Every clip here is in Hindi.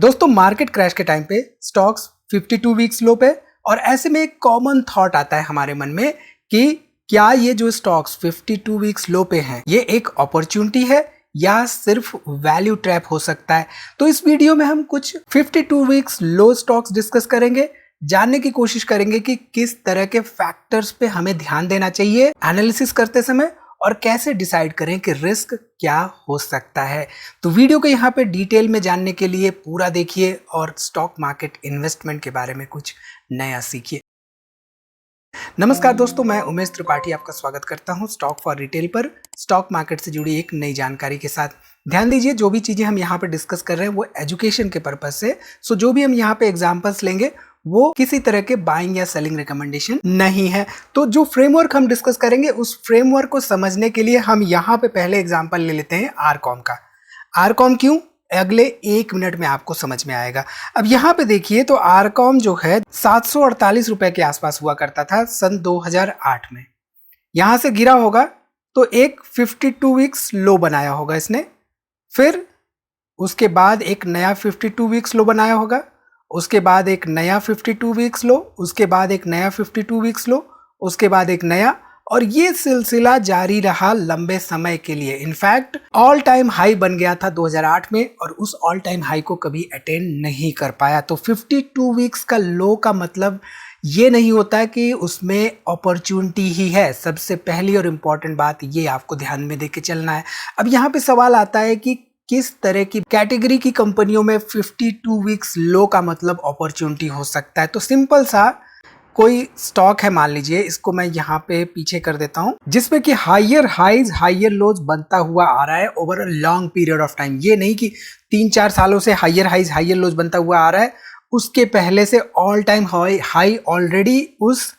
दोस्तों मार्केट क्रैश के टाइम पे स्टॉक्स 52 वीक्स लो पे, और ऐसे में एक कॉमन थॉट आता है हमारे मन में कि क्या ये जो स्टॉक्स 52 वीक्स लो पे हैं ये एक अपॉर्चुनिटी है या सिर्फ वैल्यू ट्रैप हो सकता है। तो इस वीडियो में हम कुछ 52 वीक्स लो स्टॉक्स डिस्कस करेंगे, जानने की कोशिश करेंगे कि किस तरह के फैक्टर्स पे हमें ध्यान देना चाहिए एनालिसिस करते समय और कैसे डिसाइड करें कि रिस्क क्या हो सकता है। तो वीडियो को यहाँ पे डिटेल में जानने के लिए पूरा देखिए और स्टॉक मार्केट इन्वेस्टमेंट के बारे में कुछ नया सीखिए। नमस्कार दोस्तों, मैं उमेश त्रिपाठी आपका स्वागत करता हूँ स्टॉक फॉर रिटेल पर स्टॉक मार्केट से जुड़ी एक नई जानकारी के साथ। ध्यान दीजिए, जो भी चीजें हम यहाँ पे डिस्कस कर रहे हैं वो एजुकेशन के पर्पज से, सो जो भी हम यहाँ पे एग्जांपल्स लेंगे वो किसी तरह के बाइंग या सेलिंग रिकमेंडेशन नहीं है। तो जो फ्रेमवर्क हम डिस्कस करेंगे उस फ्रेमवर्क को समझने के लिए हम यहाँ पे पहले एग्जांपल ले लेते हैं आरकॉम का। आरकॉम क्यों, अगले 1 मिनट में आपको समझ में आएगा। अब यहाँ पे देखिए तो आरकॉम जो है 748 रुपए के आसपास हुआ करता था सन 2008 में। यहां से गिरा होगा तो एक 52 वीक्स लो बनाया होगा इसने, फिर उसके बाद एक नया 52 वीक्स लो बनाया होगा, उसके बाद एक नया 52 वीक्स लो, उसके बाद एक नया 52 वीक्स लो, उसके बाद एक नया, और ये सिलसिला जारी रहा लंबे समय के लिए। इनफैक्ट ऑल टाइम हाई बन गया था 2008 में और उस ऑल टाइम हाई को कभी अटेन नहीं कर पाया। तो 52 वीक्स का लो का मतलब ये नहीं होता कि उसमें अपॉर्चुनिटी ही है। सबसे पहली और इम्पॉर्टेंट बात ये आपको ध्यान में देके चलना है। अब यहाँ पे सवाल आता है कि किस तरह की कैटेगरी की कंपनियों में 52 वीक्स लो का मतलब अपॉर्चुनिटी हो सकता है। तो सिंपल सा कोई स्टॉक है, मान लीजिए इसको मैं यहाँ पे पीछे कर देता हूँ, जिसमें कि हायर हाइज हायर लोज बनता हुआ आ रहा है over a long period of time. ये नहीं कि 3-4 सालों से हायर हाइज हायर लोज बनता हुआ आ रहा है, उसके पहले से ऑल टाइम हाई ऑलरेडी उस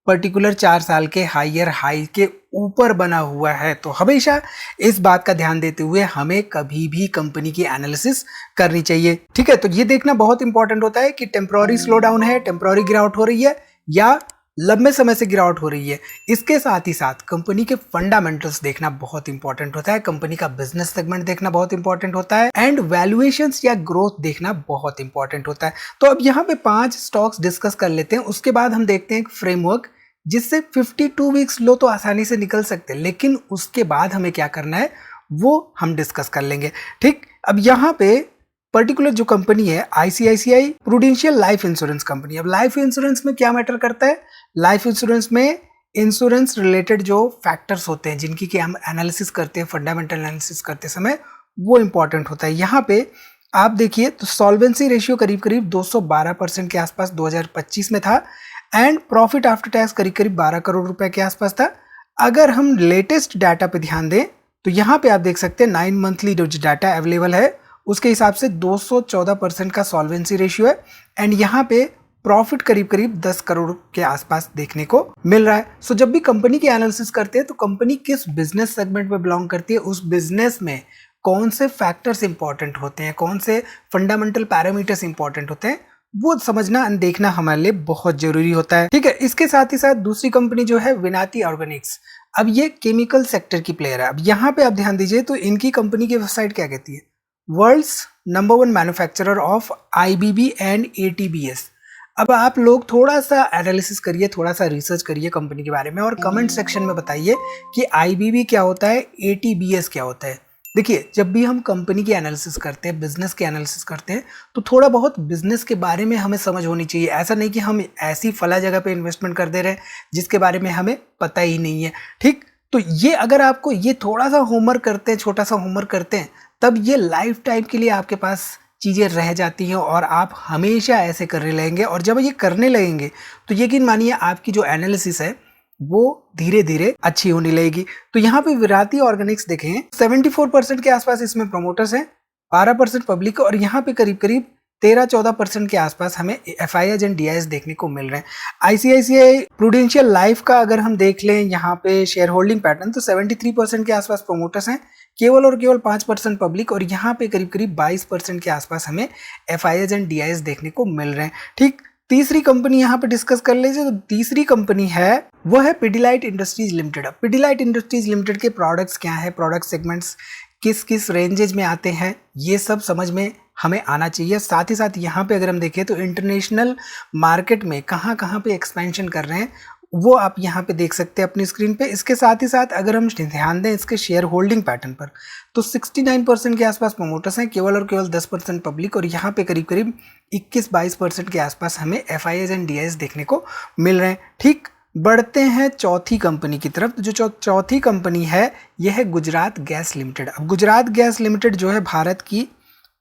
पर्टिकुलर 4 साल के हायर हाई के ऊपर बना हुआ है। तो हमेशा इस बात का ध्यान देते हुए हमें कभी भी कंपनी की एनालिसिस करनी चाहिए। ठीक है, तो ये देखना बहुत इंपॉर्टेंट होता है कि टेम्पररी स्लो डाउन है, टेम्पररी गिरावट हो रही है या लंबे समय से गिरावट हो रही है। इसके साथ ही साथ कंपनी के फंडामेंटल्स देखना बहुत इंपॉर्टेंट होता है, कंपनी का बिजनेस सेगमेंट देखना बहुत इंपॉर्टेंट होता है, एंड वैल्यूएशंस या ग्रोथ देखना बहुत इंपॉर्टेंट होता है। तो अब यहाँ पे 5 स्टॉक्स डिस्कस कर लेते हैं, उसके बाद हम देखते हैं एक फ्रेमवर्क जिससे 52 वीक्स लो तो आसानी से निकल सकते हैं, लेकिन उसके बाद हमें क्या करना है वो हम डिस्कस कर लेंगे। ठीक, अब यहाँ पे पर्टिकुलर जो कंपनी है ICICI prudential life insurance company. अब लाइफ इंश्योरेंस में क्या मैटर करता है, लाइफ इंश्योरेंस में इंश्योरेंस रिलेटेड जो फैक्टर्स होते हैं जिनकी कि हम एनालिसिस करते हैं, फंडामेंटल एनालिसिस करते समय वो इंपॉर्टेंट होता है। यहाँ पे आप देखिए तो सॉल्वेंसी रेशियो करीब करीब 212% के आसपास 2025 में था, एंड प्रॉफिट आफ्टर टैक्स करीब करीब 12 करोड़ रुपए के आसपास था। अगर हम लेटेस्ट डाटा पे ध्यान दें तो यहाँ पे आप देख सकते हैं 9 मंथली जो डाटा अवेलेबल है उसके हिसाब से 214% का सॉल्वेंसी रेशियो है, एंड यहाँ पे प्रॉफिट करीब करीब 10 करोड़ के आसपास देखने को मिल रहा है। सो जब भी कंपनी की एनालिसिस करते हैं तो कंपनी किस बिजनेस सेगमेंट में बिलोंग करती है, उस बिजनेस में कौन से फैक्टर्स इंपॉर्टेंट होते हैं, कौन से फंडामेंटल पैरामीटर्स इंपॉर्टेंट होते हैं, वो समझना और देखना हमारे लिए बहुत जरूरी होता है। ठीक है, इसके साथ ही साथ दूसरी कंपनी जो है विनाती ऑर्गेनिक्स। अब ये केमिकल सेक्टर की प्लेयर है। अब यहाँ पे आप ध्यान दीजिए तो इनकी कंपनी की वेबसाइट क्या कहती है, world's number 1 manufacturer of IBB and ATBS. अब आप लोग थोड़ा सा एनालिसिस करिए, थोड़ा सा रिसर्च करिए कंपनी के बारे में और कमेंट सेक्शन में बताइए कि आईबीबी क्या होता है, एटीबीएस क्या होता है। देखिए, जब भी हम कंपनी की एनालिसिस करते हैं, बिजनेस की एनालिसिस करते हैं तो थोड़ा बहुत बिजनेस के बारे में हमें समझ होनी चाहिए। ऐसा नहीं कि हम ऐसी फला जगह पे इन्वेस्टमेंट कर दे रहे हैं जिसके बारे में हमें पता ही नहीं है। ठीक, तो ये अगर आपको ये थोड़ा सा होमवर्क करते हैं, छोटा सा होमवर्क करते हैं, तब ये लाइफ टाइम के लिए आपके पास चीज़ें रह जाती हैं और आप हमेशा ऐसे करने लगेंगे। और जब ये करने लगेंगे तो यकीन मानिए आपकी जो एनालिसिस है वो धीरे धीरे अच्छी होने लगेगी। तो यहाँ पे विराती ऑर्गेनिक्स देखें 74% के आसपास इसमें प्रोमोटर्स हैं, 12% पब्लिक, और यहाँ पे करीब करीब 13-14% के आसपास हमें एफआईआईज एंड डीआईएस देखने को मिल रहे हैं। आईसीआईसीआई प्रूडेंशियल लाइफ का अगर हम देख लें यहाँ पे शेयर होल्डिंग पैटर्न तो 73% के आसपास प्रोमोटर्स हैं, केवल और केवल 5% पब्लिक, और यहाँ पे करीब करीब 22% के आसपास हमें एफआईआईज एंड डीआईएस देखने को मिल रहे हैं। ठीक, तीसरी कंपनी यहाँ पे डिस्कस कर लीजिए। तो तीसरी कंपनी है वो है पिडिलाइट इंडस्ट्रीज लिमिटेड। अब पिडिलाइट इंडस्ट्रीज लिमिटेड के प्रोडक्ट्स क्या है, प्रोडक्ट सेगमेंट्स किस किस रेंजेज में आते हैं, ये सब समझ में हमें आना चाहिए। साथ ही साथ यहाँ पे अगर हम देखें तो इंटरनेशनल मार्केट में कहाँ कहाँ पे एक्सपेंशन कर रहे हैं वो आप यहाँ पे देख सकते हैं अपनी स्क्रीन पे। इसके साथ ही साथ अगर हम ध्यान दें इसके शेयर होल्डिंग पैटर्न पर तो 69% के आसपास प्रोमोटर्स हैं, केवल और केवल 10% पब्लिक, और यहाँ पे करीब करीब 21-22% के आसपास हमें FIIs एंड DIs देखने को मिल रहे हैं। ठीक, बढ़ते हैं चौथी कंपनी की तरफ। जो चौथी कंपनी है यह है गुजरात गैस लिमिटेड। अब गुजरात गैस लिमिटेड जो है भारत की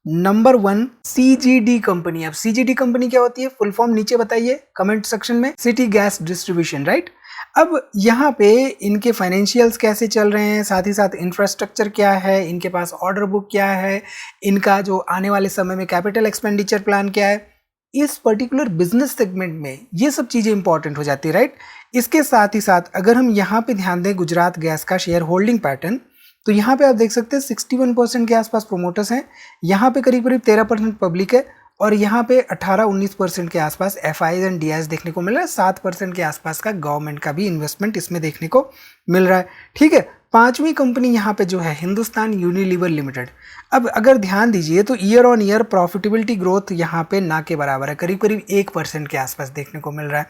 नंबर 1 CGD कंपनी। अब CGD कंपनी क्या होती है, फुल फॉर्म नीचे बताइए कमेंट सेक्शन में। City gas distribution, right. अब यहाँ पे इनके फाइनेंशियल्स कैसे चल रहे हैं, साथ ही साथ इंफ्रास्ट्रक्चर क्या है, इनके पास ऑर्डर बुक क्या है, इनका जो आने वाले समय में कैपिटल एक्सपेंडिचर प्लान क्या है, इस पर्टिकुलर बिजनेस सेगमेंट में ये सब चीज़ें इंपॉर्टेंट हो जाती है, राइट। इसके साथ ही साथ अगर हम यहाँ पे ध्यान दें गुजरात गैस का शेयर होल्डिंग पैटर्न, तो यहाँ पे आप देख सकते हैं 61% के आसपास प्रोमोटर्स हैं, यहाँ पे करीब करीब 13% पब्लिक है, और यहाँ पे 18-19% के आसपास FIIs एंड DIs देखने को मिल रहा है। 7% के आसपास का गवर्नमेंट का भी इन्वेस्टमेंट इसमें देखने को मिल रहा है। ठीक है, पांचवी कंपनी यहाँ पे जो है हिंदुस्तान यूनिलीवर लिमिटेड। अब अगर ध्यान दीजिए तो year on year profitability growth यहाँ पे ना के बराबर है, करीब करीब 1% के आसपास देखने को मिल रहा है।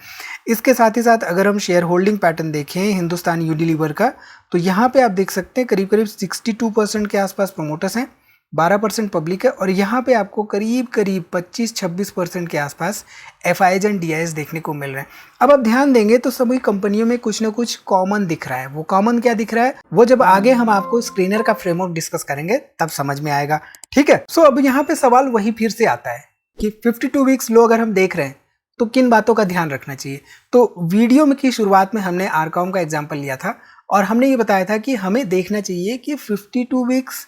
इसके साथ ही साथ अगर हम शेयर होल्डिंग पैटर्न देखें हिंदुस्तान यूनिलीवर का, तो यहाँ पे आप देख सकते हैं करीब करीब 62% के आसपास प्रोमोटर्स हैं, 12% पब्लिक है, और यहाँ पे आपको करीब करीब 25-26% के आसपास FIIs एंड DIs देखने को मिल रहे हैं। अब आप ध्यान देंगे तो सभी कंपनियों में कुछ ना कुछ कॉमन दिख रहा है। वो कॉमन क्या दिख रहा है वो जब आगे हम आपको स्क्रीनर का फ्रेमवर्क डिस्कस करेंगे तब समझ में आएगा। ठीक है, सो अब यहाँ पे सवाल वही फिर से आता है कि 52 वीक्स लो अगर हम देख रहे हैं तो किन बातों का ध्यान रखना चाहिए। तो वीडियो में की शुरुआत में हमने आरकॉम का एग्जाम्पल लिया था और हमने ये बताया था कि हमें देखना चाहिए कि 52 वीक्स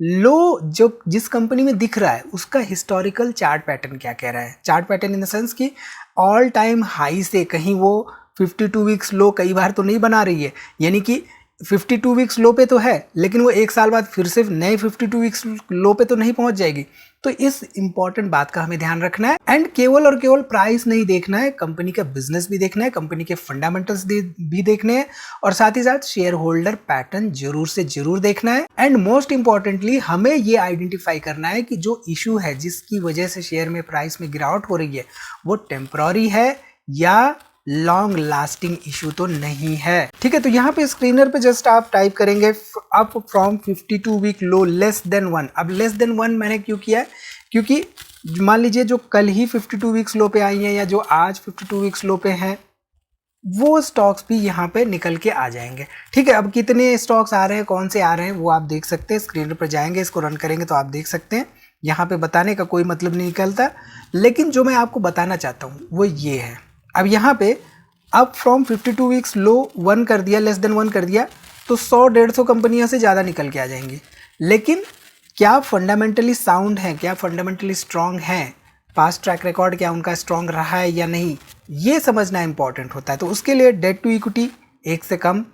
लो जो जिस कंपनी में दिख रहा है उसका हिस्टोरिकल चार्ट पैटर्न क्या कह रहा है। Chart pattern in the sense कि ऑल टाइम हाई से कहीं वो 52 वीक्स लो कई बार तो नहीं बना रही है, यानी कि 52 वीक्स लो पे तो है लेकिन वो एक साल बाद फिर से नए 52 वीक्स लो पे तो नहीं पहुंच जाएगी। तो इस इंपॉर्टेंट बात का हमें ध्यान रखना है। एंड केवल और केवल प्राइस नहीं देखना है, कंपनी का बिजनेस भी देखना है, कंपनी के फंडामेंटल्स भी देखने हैं, और साथ ही साथ शेयर होल्डर पैटर्न जरूर से जरूर देखना है। एंड मोस्ट इंपॉर्टेंटली हमें ये आइडेंटिफाई करना है कि जो इशू है जिसकी वजह से शेयर में प्राइस में गिरावट हो रही है वो टेम्पररी है या लॉन्ग लास्टिंग इशू तो नहीं है। ठीक है, तो यहाँ पे स्क्रीनर पे जस्ट आप टाइप करेंगे up from 52 week low less than 1। अब लेस देन 1 मैंने क्यों किया है, क्योंकि मान लीजिए जो कल ही 52 वीक्स लो पे आई हैं या जो आज 52 वीक्स लो पे हैं वो स्टॉक्स भी यहाँ पे निकल के आ जाएंगे। ठीक है, अब कितने स्टॉक्स आ रहे हैं, कौन से आ रहे हैं वो आप देख सकते हैं। स्क्रीन पर जाएंगे, इसको रन करेंगे तो आप देख सकते हैं। यहाँ पे बताने का कोई मतलब नहीं निकलता, लेकिन जो मैं आपको बताना चाहता हूँ वो ये है। अब यहाँ पे अप फ्रॉम 52 वीक्स लो 1 कर दिया, लेस देन 1 कर दिया, तो 100-150 कंपनियों से ज़्यादा निकल के आ जाएंगी। लेकिन क्या फंडामेंटली साउंड है, क्या फंडामेंटली स्ट्रांग है, पास्ट ट्रैक रिकॉर्ड क्या उनका स्ट्रांग रहा है या नहीं, ये समझना इंपॉर्टेंट होता है। तो उसके लिए डेट टू इक्विटी 1 से कम,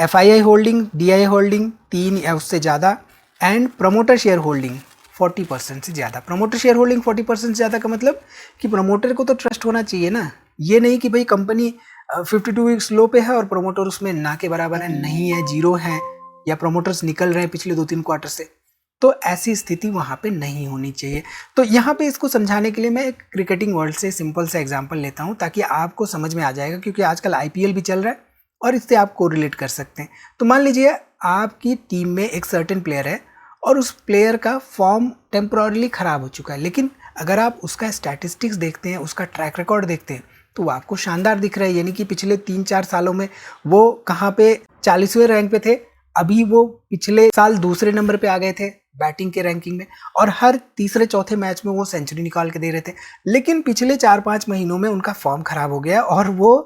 FII होल्डिंग DI होल्डिंग 3 या उससे ज़्यादा, एंड प्रमोटर शेयर होल्डिंग 40% से ज़्यादा। प्रमोटर शेयर होल्डिंग 40% से ज़्यादा का मतलब कि प्रमोटर को तो ट्रस्ट होना चाहिए ना, ये नहीं कि भाई कंपनी 52 वीक्स लो पे है और प्रमोटर उसमें ना के बराबर है, नहीं है, जीरो है, या प्रमोटर्स निकल रहे हैं पिछले 2-3 क्वार्टर से। तो ऐसी स्थिति वहाँ पे नहीं होनी चाहिए। तो यहाँ पे इसको समझाने के लिए मैं एक क्रिकेटिंग वर्ल्ड से सिंपल सा एग्जांपल लेता हूँ ताकि आपको समझ में आ जाएगा, क्योंकि आजकल IPL भी चल रहा है और इससे आप कोरिलेट कर सकते हैं। तो मान लीजिए आपकी टीम में एक सर्टेन प्लेयर है और उस प्लेयर का फॉर्म टेम्पोरली ख़राब हो चुका है, लेकिन अगर आप उसका स्टैटिस्टिक्स देखते हैं, उसका ट्रैक रिकॉर्ड देखते हैं तो वो आपको शानदार दिख रहा है। यानी कि पिछले 3-4 सालों में वो कहाँ पे 40वें रैंक पे थे, अभी वो पिछले साल दूसरे नंबर पे आ गए थे बैटिंग के रैंकिंग में, और हर तीसरे-चौथे मैच में वो सेंचुरी निकाल के दे रहे थे। लेकिन पिछले 4-5 महीनों में उनका फॉर्म खराब हो गया और वो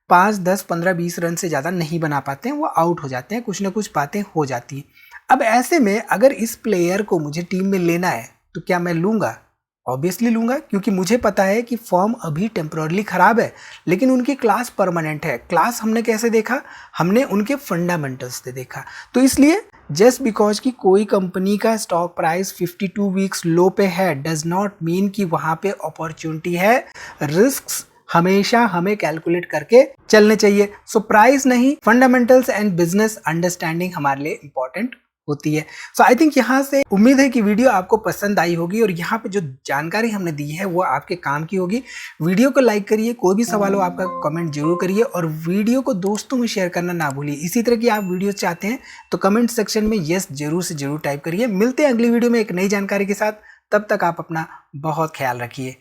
5, 10, 15, 20 रन से ज़्यादा नहीं बना पाते हैं, वो आउट हो जाते हैं, कुछ ना कुछ बातें हो जाती हैं। अब ऐसे में अगर इस प्लेयर को मुझे टीम में लेना है तो क्या मैं लूँगा? ऑब्वियसली लूँगा, क्योंकि मुझे पता है कि फॉर्म अभी टेम्पररी ख़राब है लेकिन उनकी क्लास परमानेंट है। क्लास हमने कैसे देखा, हमने उनके फंडामेंटल्स से देखा। तो इसलिए जस्ट बिकॉज कि कोई कंपनी का स्टॉक प्राइस 52 वीक्स लो पे है डज नॉट मीन कि वहाँ पे अपॉर्चुनिटी है। रिस्क्स हमेशा हमें कैलकुलेट करके चलने चाहिए। सो प्राइस नहीं, फंडामेंटल्स एंड बिजनेस अंडरस्टैंडिंग हमारे लिए इंपॉर्टेंट होती है। सो आई थिंक यहाँ से उम्मीद है कि वीडियो आपको पसंद आई होगी और यहाँ पे जो जानकारी हमने दी है वो आपके काम की होगी। वीडियो को लाइक करिए, कोई भी सवाल हो आपका कमेंट जरूर करिए और वीडियो को दोस्तों में शेयर करना ना भूलिए। इसी तरह की आप वीडियो चाहते हैं तो कमेंट सेक्शन में यस जरूर से जरूर टाइप करिए। मिलते हैं अगली वीडियो में एक नई जानकारी के साथ, तब तक आप अपना बहुत ख्याल रखिए।